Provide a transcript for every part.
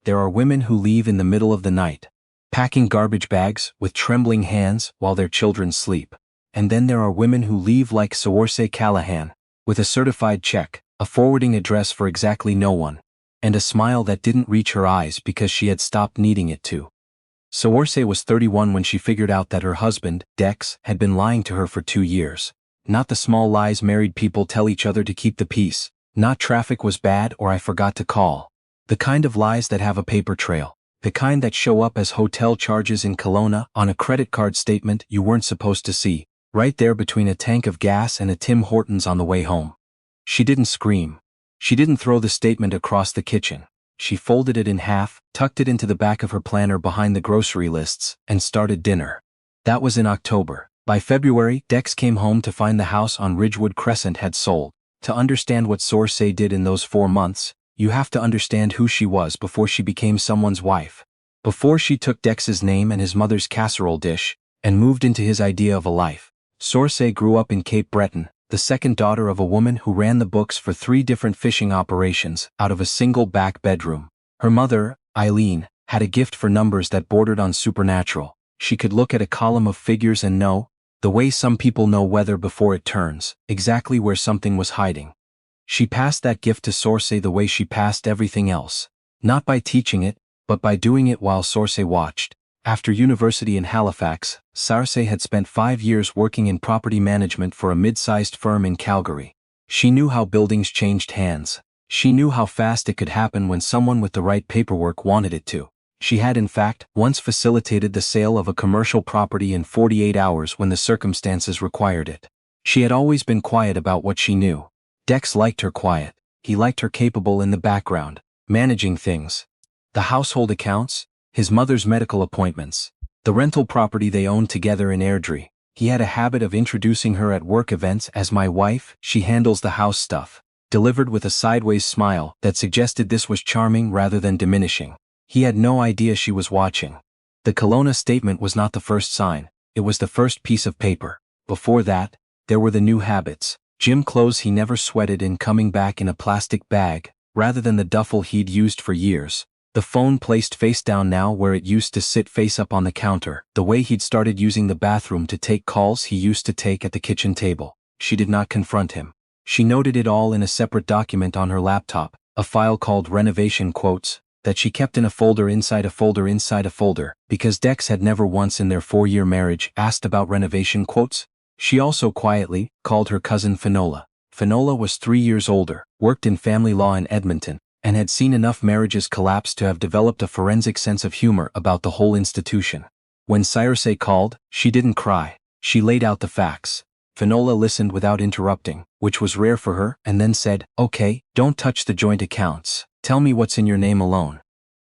There are women who leave in the middle of the night, packing garbage bags with trembling hands while their children sleep. And then there are women who leave like Saoirse Callahan, with a certified check, a forwarding address for exactly no one, and a smile that didn't reach her eyes because she had stopped needing it to. Saoirse was 31 when she figured out that her husband, Dex, had been lying to her for 2 years. Not the small lies married people tell each other to keep the peace, not traffic was bad or I forgot to call. The kind of lies that have a paper trail. The kind that show up as hotel charges in Kelowna on a credit card statement you weren't supposed to see, right there between a tank of gas and a Tim Hortons on the way home. She didn't scream. She didn't throw the statement across the kitchen. She folded it in half, tucked it into the back of her planner behind the grocery lists, and started dinner. That was in October. By February, Dex came home to find the house on Ridgewood Crescent had sold. To understand what Saoirse did in those 4 months, you have to understand who she was before she became someone's wife. Before she took Dex's name and his mother's casserole dish, and moved into his idea of a life. Saoirse grew up in Cape Breton, the second daughter of a woman who ran the books for 3 different fishing operations out of a single back bedroom. Her mother, Eileen, had a gift for numbers that bordered on supernatural. She could look at a column of figures and know, the way some people know weather before it turns, exactly where something was hiding. She passed that gift to Saoirse the way she passed everything else. Not by teaching it, but by doing it while Saoirse watched. After university in Halifax, Saoirse had spent 5 years working in property management for a mid-sized firm in Calgary. She knew how buildings changed hands. She knew how fast it could happen when someone with the right paperwork wanted it to. She had in fact once facilitated the sale of a commercial property in 48 hours when the circumstances required it. She had always been quiet about what she knew. Dex liked her quiet. He liked her capable in the background, managing things. The household accounts, his mother's medical appointments, the rental property they owned together in Airdrie. He had a habit of introducing her at work events as my wife, she handles the house stuff, delivered with a sideways smile that suggested this was charming rather than diminishing. He had no idea she was watching. The Kelowna statement was not the first sign, it was the first piece of paper. Before that, there were the new habits. Gym clothes he never sweated in coming back in a plastic bag, rather than the duffel he'd used for years. The phone placed face down now where it used to sit face up on the counter. The way he'd started using the bathroom to take calls he used to take at the kitchen table. She did not confront him. She noted it all in a separate document on her laptop, a file called renovation quotes, that she kept in a folder inside a folder inside a folder, because Dex had never once in their 4-year marriage asked about renovation quotes. She also quietly called her cousin Finola. Finola was 3 years older, worked in family law in Edmonton, and had seen enough marriages collapse to have developed a forensic sense of humor about the whole institution. When Saoirse called, she didn't cry. She laid out the facts. Finola listened without interrupting, which was rare for her, and then said, "Okay, don't touch the joint accounts. Tell me what's in your name alone."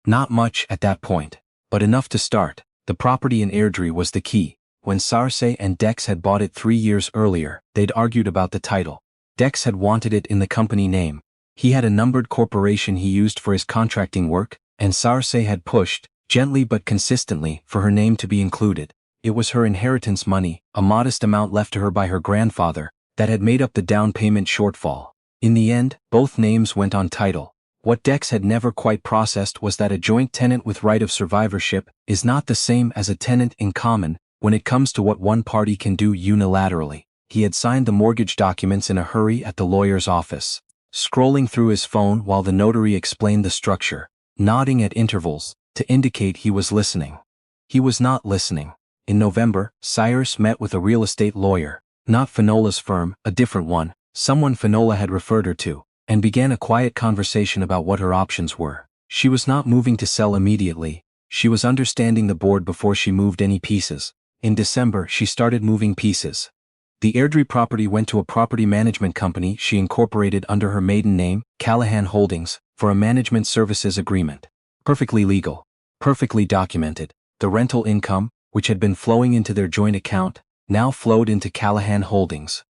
Not much at that point, but enough to start. The property in Airdrie was the key. When Saoirse and Dex had bought it 3 years earlier, they'd argued about the title. Dex had wanted it in the company name. He had a numbered corporation he used for his contracting work, and Saoirse had pushed, gently but consistently, for her name to be included. It was her inheritance money, a modest amount left to her by her grandfather, that had made up the down payment shortfall. In the end, both names went on title. What Dex had never quite processed was that a joint tenant with right of survivorship is not the same as a tenant in common when it comes to what one party can do unilaterally. He had signed the mortgage documents in a hurry at the lawyer's office, scrolling through his phone while the notary explained the structure, nodding at intervals to indicate he was listening. He was not listening. In November, Cyrus met with a real estate lawyer, not Finola's firm, a different one, someone Finola had referred her to, and began a quiet conversation about what her options were. She was not moving to sell immediately. She was understanding the board before she moved any pieces. In December, she started moving pieces. The Airdrie property went to a property management company she incorporated under her maiden name, Callahan Holdings, for a management services agreement. Perfectly legal. Perfectly documented. The rental income, which had been flowing into their joint account, now flowed into Callahan Holdings.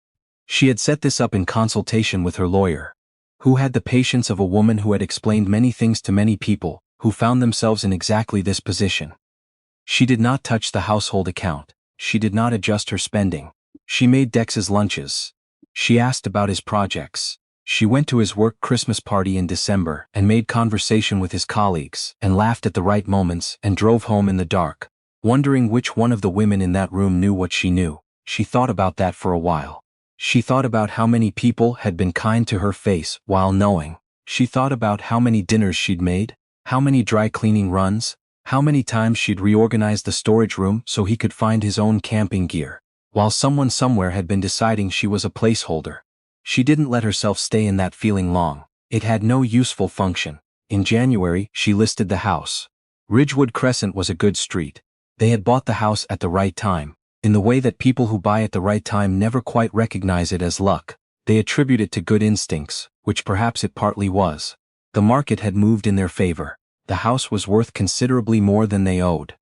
She had set this up in consultation with her lawyer, who had the patience of a woman who had explained many things to many people, who found themselves in exactly this position. She did not touch the household account. She did not adjust her spending. She made Dex's lunches. She asked about his projects. She went to his work Christmas party in December and made conversation with his colleagues and laughed at the right moments and drove home in the dark, wondering which one of the women in that room knew what she knew. She thought about that for a while. She thought about how many people had been kind to her face while knowing. She thought about how many dinners she'd made, how many dry cleaning runs, how many times she'd reorganized the storage room so he could find his own camping gear, while someone somewhere had been deciding she was a placeholder. She didn't let herself stay in that feeling long. It had no useful function. In January, she listed the house. Ridgewood Crescent was a good street. They had bought the house at the right time. In the way that people who buy at the right time never quite recognize it as luck, they attribute it to good instincts, which perhaps it partly was. The market had moved in their favor. The house was worth considerably more than they owed.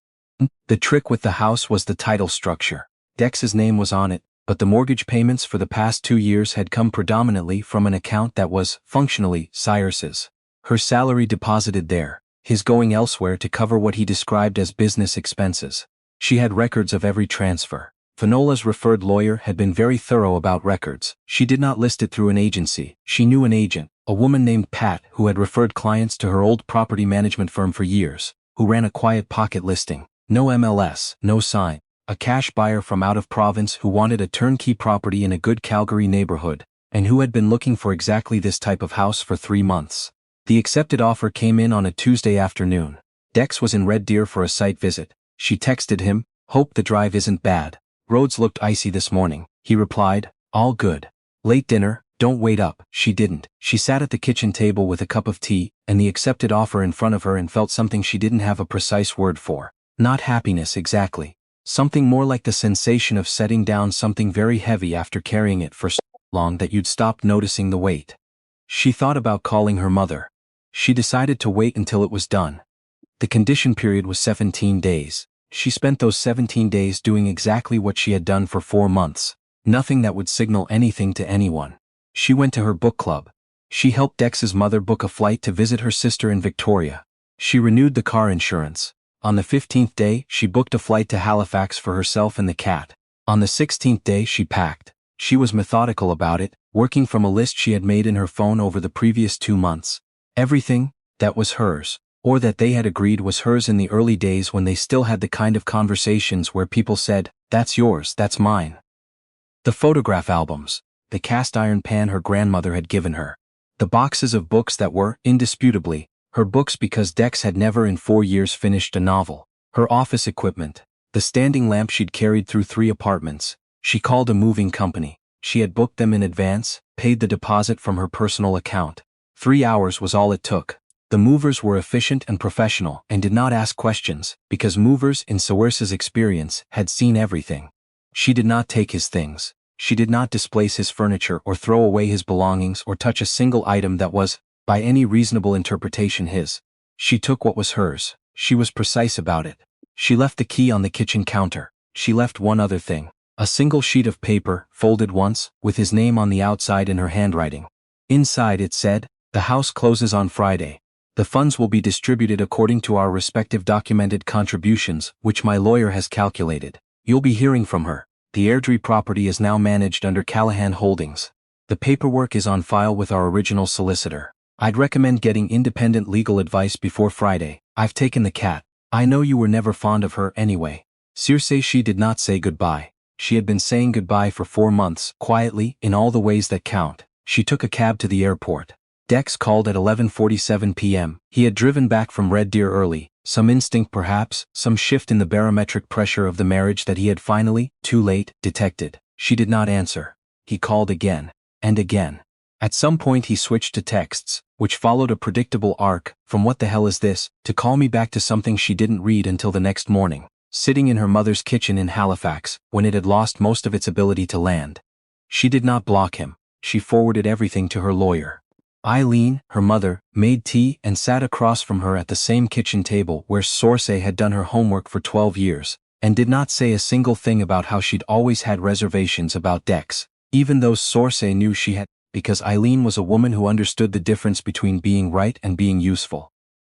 The trick with the house was the title structure. Dex's name was on it, but the mortgage payments for the past 2 years had come predominantly from an account that was, functionally, Cyrus's. Her salary deposited there, his going elsewhere to cover what he described as business expenses. She had records of every transfer. Finola's referred lawyer had been very thorough about records. She did not list it through an agency. She knew an agent, a woman named Pat, who had referred clients to her old property management firm for years, who ran a quiet pocket listing. No MLS, no sign. A cash buyer from out of province who wanted a turnkey property in a good Calgary neighborhood, and who had been looking for exactly this type of house for 3 months. The accepted offer came in on a Tuesday afternoon. Dex was in Red Deer for a site visit. She texted him, "Hope the drive isn't bad. Roads looked icy this morning." He replied, "All good. Late dinner, don't wait up." She didn't. She sat at the kitchen table with a cup of tea and the accepted offer in front of her and felt something she didn't have a precise word for. Not happiness exactly. Something more like the sensation of setting down something very heavy after carrying it for so long that you'd stopped noticing the weight. She thought about calling her mother. She decided to wait until it was done. The condition period was 17 days. She spent those 17 days doing exactly what she had done for 4 months. Nothing that would signal anything to anyone. She went to her book club. She helped Dex's mother book a flight to visit her sister in Victoria. She renewed the car insurance. On the 15th day, she booked a flight to Halifax for herself and the cat. On the 16th day, she packed. She was methodical about it, working from a list she had made in her phone over the previous 2 months. Everything that was hers, or that they had agreed was hers in the early days when they still had the kind of conversations where people said, "That's yours, that's mine." The photograph albums, the cast iron pan her grandmother had given her, the boxes of books that were, indisputably, her books because Dex had never in 4 years finished a novel, her office equipment, the standing lamp she'd carried through 3 apartments. She called a moving company. She had booked them in advance, paid the deposit from her personal account. 3 hours was all it took. The movers were efficient and professional and did not ask questions, because movers in Sawerse's experience had seen everything. She did not take his things. She did not displace his furniture or throw away his belongings or touch a single item that was, by any reasonable interpretation, his. She took what was hers. She was precise about it. She left the key on the kitchen counter. She left one other thing. A single sheet of paper, folded once, with his name on the outside in her handwriting. Inside it said, "The house closes on Friday. The funds will be distributed according to our respective documented contributions, which my lawyer has calculated. You'll be hearing from her. The Airdrie property is now managed under Callahan Holdings. The paperwork is on file with our original solicitor. I'd recommend getting independent legal advice before Friday. I've taken the cat. I know you were never fond of her anyway." Circe. She did not say goodbye. She had been saying goodbye for 4 months, quietly, in all the ways that count. She took a cab to the airport. Dex called at 11:47 p.m. He had driven back from Red Deer early, some instinct perhaps, some shift in the barometric pressure of the marriage that he had finally, too late, detected. She did not answer. He called again, and again. At some point he switched to texts, which followed a predictable arc, from "what the hell is this?" to "call me back" to something she didn't read until the next morning, sitting in her mother's kitchen in Halifax, when it had lost most of its ability to land. She did not block him. She forwarded everything to her lawyer. Eileen, her mother, made tea and sat across from her at the same kitchen table where Circe had done her homework for 12 years, and did not say a single thing about how she'd always had reservations about Dex, even though Circe knew she had, because Eileen was a woman who understood the difference between being right and being useful.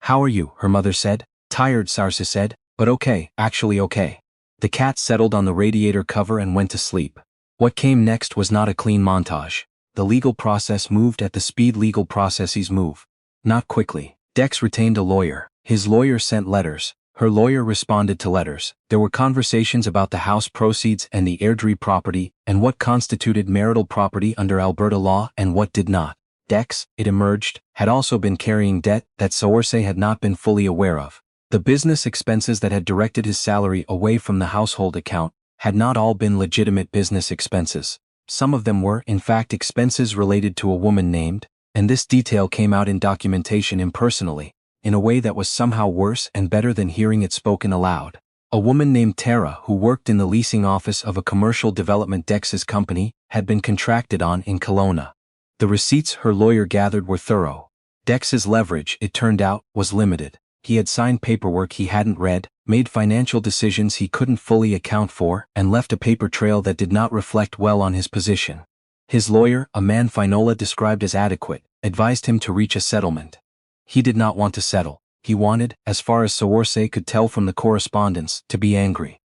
"How are you?" her mother said. "Tired," Circe said, "but okay, actually okay." The cat settled on the radiator cover and went to sleep. What came next was not a clean montage. the legal process moved at the speed legal processes move. Not quickly. Dex retained a lawyer. His lawyer sent letters. Her lawyer responded to letters. There were conversations about the house proceeds and the Airdrie property, and what constituted marital property under Alberta law and what did not. Dex, it emerged, had also been carrying debt that Saoirse had not been fully aware of. The business expenses that had directed his salary away from the household account had not all been legitimate business expenses. Some of them were, in fact, expenses related to a woman named, and this detail came out in documentation impersonally, in a way that was somehow worse and better than hearing it spoken aloud. A woman named Tara, who worked in the leasing office of a commercial development Dex's company, had been contracted on in Kelowna. The receipts her lawyer gathered were thorough. Dex's leverage, it turned out, was limited. He had signed paperwork he hadn't read, made financial decisions he couldn't fully account for, and left a paper trail that did not reflect well on his position. His lawyer, a man Finola described as adequate, advised him to reach a settlement. He did not want to settle. He wanted, as far as Saoirse could tell from the correspondence, to be angry.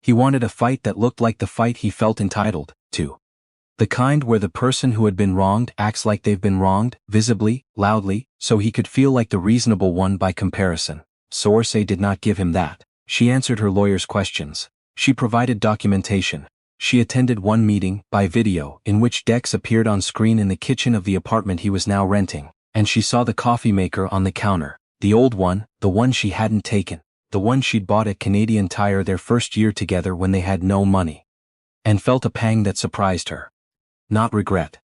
He wanted a fight that looked like the fight he felt entitled to. The kind where the person who had been wronged acts like they've been wronged, visibly, loudly, so he could feel like the reasonable one by comparison. Saoirse did not give him that. She answered her lawyer's questions. She provided documentation. She attended one meeting, by video, in which Dex appeared on screen in the kitchen of the apartment he was now renting, and she saw the coffee maker on the counter. The old one, the one she hadn't taken, the one she'd bought at Canadian Tire their first year together when they had no money. And felt a pang that surprised her. Not regret.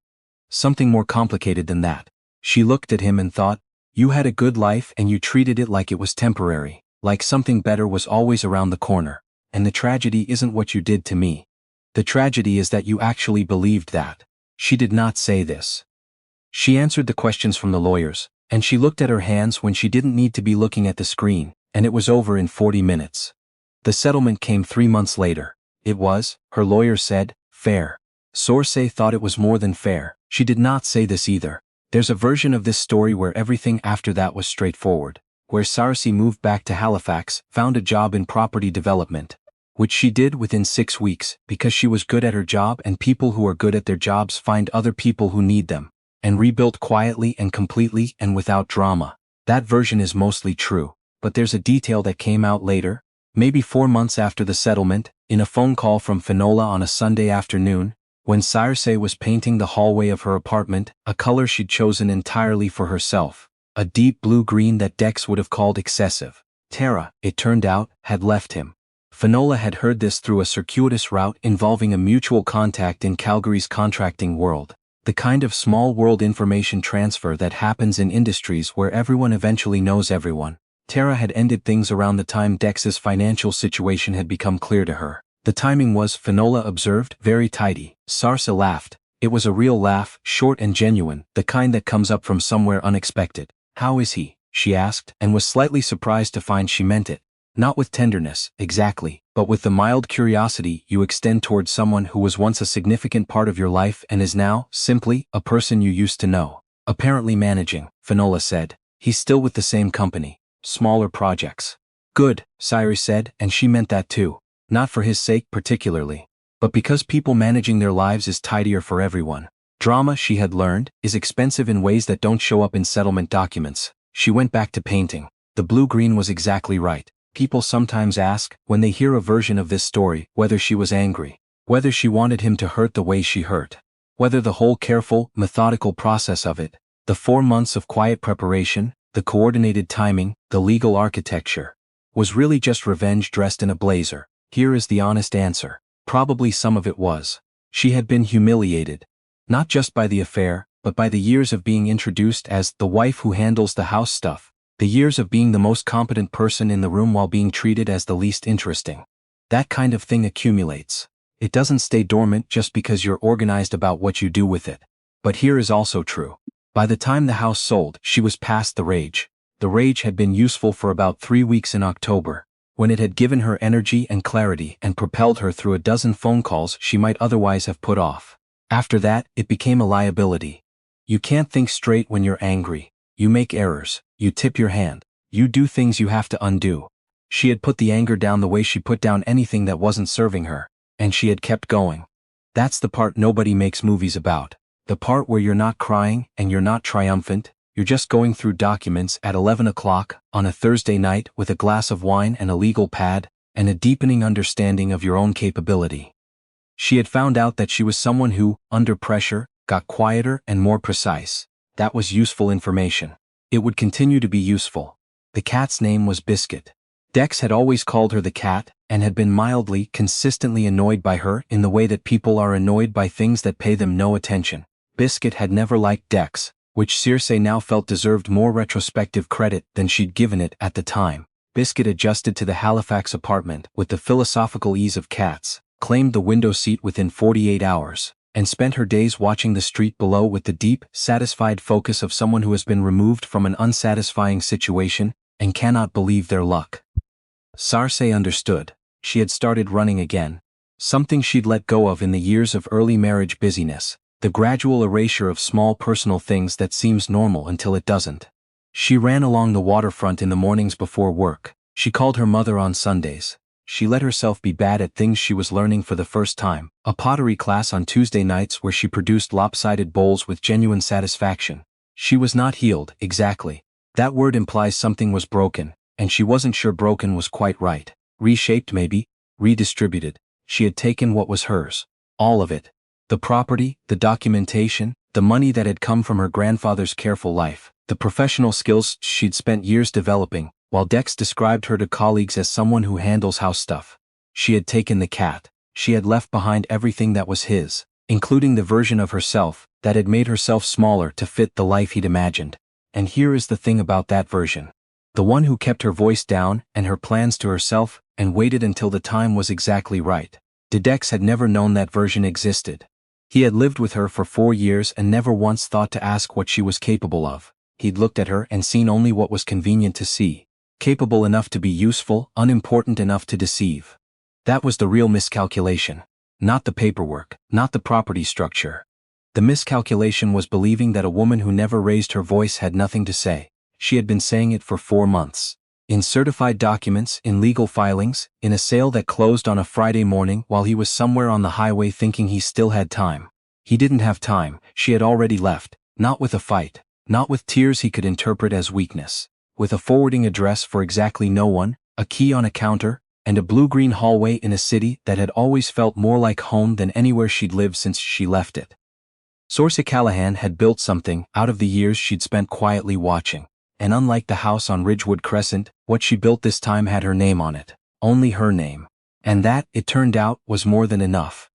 Something more complicated than that. She looked at him and thought, you had a good life and you treated it like it was temporary, like something better was always around the corner, and the tragedy isn't what you did to me. The tragedy is that you actually believed that. She did not say this. She answered the questions from the lawyers, and she looked at her hands when she didn't need to be looking at the screen, and it was over in 40 minutes. The settlement came 3 months later. It was, her lawyer said, fair. Saoirse thought it was more than fair. She did not say this either. There's a version of this story where everything after that was straightforward, where Saoirse moved back to Halifax, found a job in property development, which she did within 6 weeks, because she was good at her job and people who are good at their jobs find other people who need them, and rebuilt quietly and completely and without drama. That version is mostly true, but there's a detail that came out later, maybe 4 months after the settlement, in a phone call from Finola on a Sunday afternoon, when Saoirse was painting the hallway of her apartment, a color she'd chosen entirely for herself, a deep blue-green that Dex would have called excessive. Tara, it turned out, had left him. Finola had heard this through a circuitous route involving a mutual contact in Calgary's contracting world. The kind of small world information transfer that happens in industries where everyone eventually knows everyone. Tara had ended things around the time Dex's financial situation had become clear to her. The timing was, Finola observed, very tidy. Saoirse laughed. It was a real laugh, short and genuine, the kind that comes up from somewhere unexpected. How is he? She asked, and was slightly surprised to find she meant it. Not with tenderness, exactly, but with the mild curiosity you extend towards someone who was once a significant part of your life and is now, simply, a person you used to know. Apparently managing, Finola said. He's still with the same company. Smaller projects. Good, Saoirse said, and she meant that too. Not for his sake particularly, but because people managing their lives is tidier for everyone. Drama, she had learned, is expensive in ways that don't show up in settlement documents. She went back to painting. The blue-green was exactly right. People sometimes ask, when they hear a version of this story, whether she was angry, whether she wanted him to hurt the way she hurt, whether the whole careful, methodical process of it, the 4 months of quiet preparation, the coordinated timing, the legal architecture, was really just revenge dressed in a blazer. Here is the honest answer. Probably some of it was. She had been humiliated. Not just by the affair, but by the years of being introduced as the wife who handles the house stuff. The years of being the most competent person in the room while being treated as the least interesting. That kind of thing accumulates. It doesn't stay dormant just because you're organized about what you do with it. But here is also true. By the time the house sold, she was past the rage. The rage had been useful for about 3 weeks in October, when it had given her energy and clarity and propelled her through a dozen phone calls she might otherwise have put off. After that, it became a liability. You can't think straight when you're angry. You make errors. You tip your hand. You do things you have to undo. She had put the anger down the way she put down anything that wasn't serving her, and she had kept going. That's the part nobody makes movies about. The part where you're not crying and you're not triumphant, you're just going through documents at 11 o'clock on a Thursday night with a glass of wine and a legal pad, and a deepening understanding of your own capability. She had found out that she was someone who, under pressure, got quieter and more precise. That was useful information. It would continue to be useful. The cat's name was Biscuit. Dex had always called her the cat, and had been mildly, consistently annoyed by her in the way that people are annoyed by things that pay them no attention. Biscuit had never liked Dex, which Circe now felt deserved more retrospective credit than she'd given it at the time. Biscuit adjusted to the Halifax apartment with the philosophical ease of cats, claimed the window seat within 48 hours, and spent her days watching the street below with the deep, satisfied focus of someone who has been removed from an unsatisfying situation and cannot believe their luck. Circe understood. She had started running again. Something she'd let go of in the years of early marriage busyness, the gradual erasure of small personal things that seems normal until it doesn't. She ran along the waterfront in the mornings before work. She called her mother on Sundays. She let herself be bad at things she was learning for the first time, a pottery class on Tuesday nights where she produced lopsided bowls with genuine satisfaction. She was not healed, exactly. That word implies something was broken, and she wasn't sure broken was quite right. Reshaped maybe, redistributed. She had taken what was hers. All of it. The property, the documentation, the money that had come from her grandfather's careful life, the professional skills she'd spent years developing, while Dex described her to colleagues as someone who handles house stuff. She had taken the cat. She had left behind everything that was his, including the version of herself that had made herself smaller to fit the life he'd imagined. And here is the thing about that version. The one who kept her voice down and her plans to herself and waited until the time was exactly right. Dex had never known that version existed. He had lived with her for 4 years and never once thought to ask what she was capable of. He'd looked at her and seen only what was convenient to see. Capable enough to be useful, unimportant enough to deceive. That was the real miscalculation. Not the paperwork, not the property structure. The miscalculation was believing that a woman who never raised her voice had nothing to say. She had been saying it for 4 months. In certified documents, in legal filings, in a sale that closed on a Friday morning while he was somewhere on the highway thinking he still had time. He didn't have time. She had already left. Not with a fight. Not with tears he could interpret as weakness. With a forwarding address for exactly no one, a key on a counter, and a blue-green hallway in a city that had always felt more like home than anywhere she'd lived since she left it. Circe Callahan had built something out of the years she'd spent quietly watching. And unlike the house on Ridgewood Crescent, what she built this time had her name on it. Only her name. And that, it turned out, was more than enough.